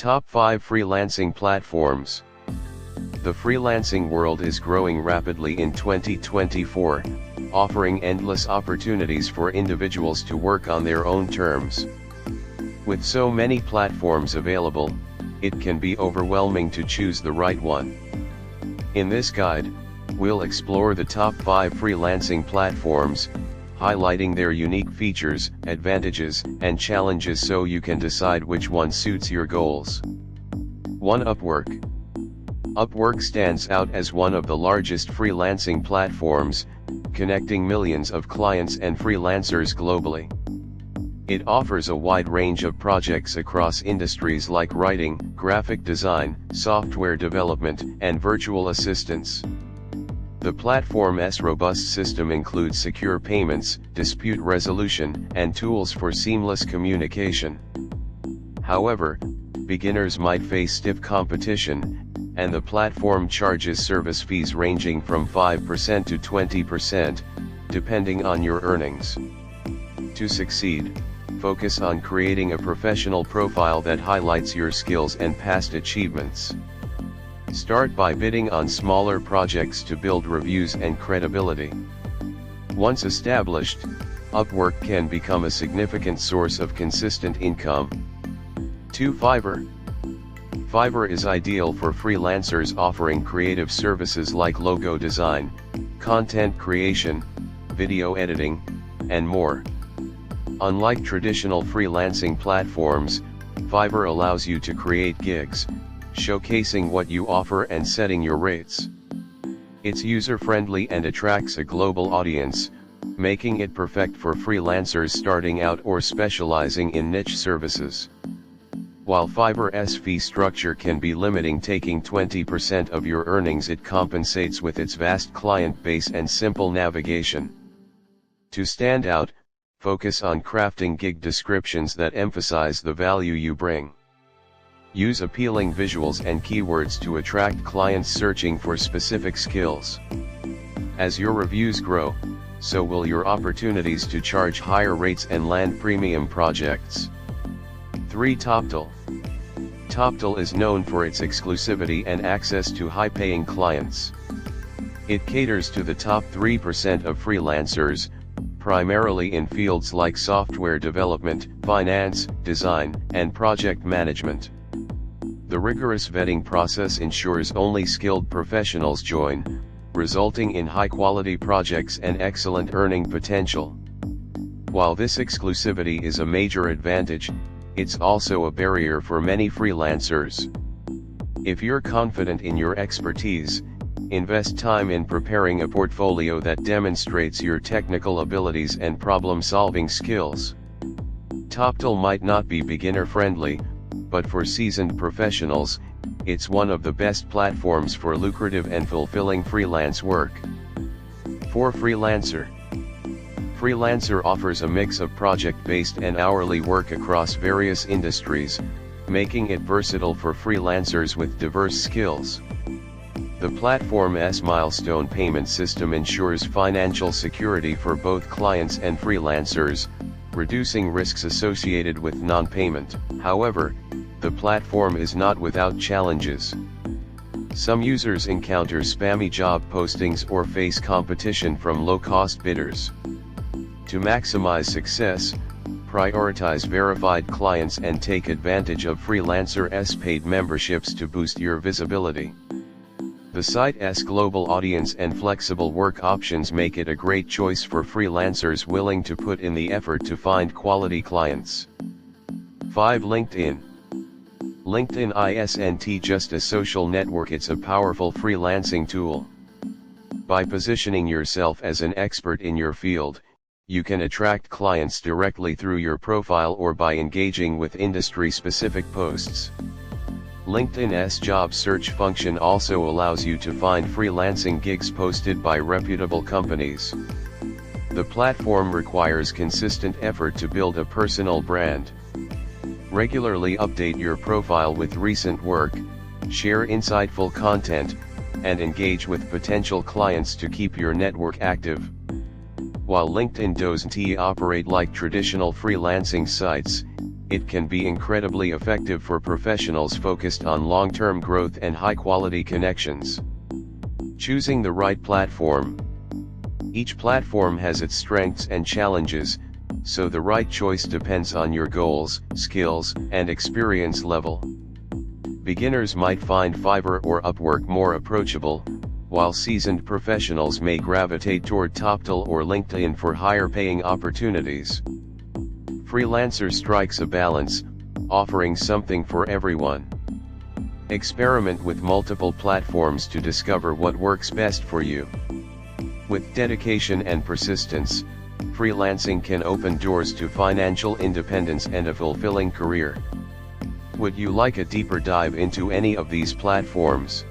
Top 5 Freelancing Platforms. The freelancing world is growing rapidly in 2024, offering endless opportunities for individuals to work on their own terms. With so many platforms available, it can be overwhelming to choose the right one. In this guide, we'll explore the top 5 freelancing platforms, highlighting their unique features, advantages, and challenges so you can decide which one suits your goals. 1. Upwork. Upwork stands out as one of the largest freelancing platforms, connecting millions of clients and freelancers globally. It offers a wide range of projects across industries like writing, graphic design, software development, and virtual assistants. The platform's robust system includes secure payments, dispute resolution, and tools for seamless communication. However, beginners might face stiff competition, and the platform charges service fees ranging from 5% to 20%, depending on your earnings. To succeed, focus on creating a professional profile that highlights your skills and past achievements. Start by bidding on smaller projects to build reviews and credibility. Once established, Upwork can become a significant source of consistent income. 2. Fiverr. Fiverr is ideal for freelancers offering creative services like logo design, content creation, video editing, and more. Unlike traditional freelancing platforms, Fiverr allows you to create gigs, showcasing what you offer and setting your rates. It's user-friendly and attracts a global audience, making it perfect for freelancers starting out or specializing in niche services. While Fiverr's fee structure can be limiting, taking 20% of your earnings, it compensates with its vast client base and simple navigation. To stand out, focus on crafting gig descriptions that emphasize the value you bring. Use appealing visuals and keywords to attract clients searching for specific skills. As your reviews grow, so will your opportunities to charge higher rates and land premium projects. 3. Toptal. Toptal is known for its exclusivity and access to high-paying clients. It caters to the top 3% of freelancers, primarily in fields like software development, finance, design, and project management. The rigorous vetting process ensures only skilled professionals join, resulting in high-quality projects and excellent earning potential. While this exclusivity is a major advantage, it's also a barrier for many freelancers. If you're confident in your expertise, invest time in preparing a portfolio that demonstrates your technical abilities and problem-solving skills. Toptal might not be beginner-friendly, but for seasoned professionals, it's one of the best platforms for lucrative and fulfilling freelance work. 4. Freelancer. Freelancer offers a mix of project-based and hourly work across various industries, making it versatile for freelancers with diverse skills. The platform's milestone payment system ensures financial security for both clients and freelancers, reducing risks associated with non-payment. However, the platform is not without challenges. Some users encounter spammy job postings or face competition from low-cost bidders. To maximize success, prioritize verified clients and take advantage of Freelancer's paid memberships to boost your visibility. The site's global audience and flexible work options make it a great choice for freelancers willing to put in the effort to find quality clients. 5. LinkedIn. LinkedIn isn't just a social network, it's a powerful freelancing tool. By positioning yourself as an expert in your field, you can attract clients directly through your profile or by engaging with industry-specific posts. LinkedIn's job search function also allows you to find freelancing gigs posted by reputable companies. The platform requires consistent effort to build a personal brand. Regularly update your profile with recent work, share insightful content, and engage with potential clients to keep your network active. While LinkedIn doesn't operate like traditional freelancing sites, it can be incredibly effective for professionals focused on long-term growth and high-quality connections. Choosing the right platform. Each platform has its strengths and challenges, so the right choice depends on your goals, skills, and experience level. Beginners might find Fiverr or Upwork more approachable, while seasoned professionals may gravitate toward Toptal or LinkedIn for higher-paying opportunities. Freelancer strikes a balance, offering something for everyone. Experiment with multiple platforms to discover what works best for you. With dedication and persistence, freelancing can open doors to financial independence and a fulfilling career. Would you like a deeper dive into any of these platforms?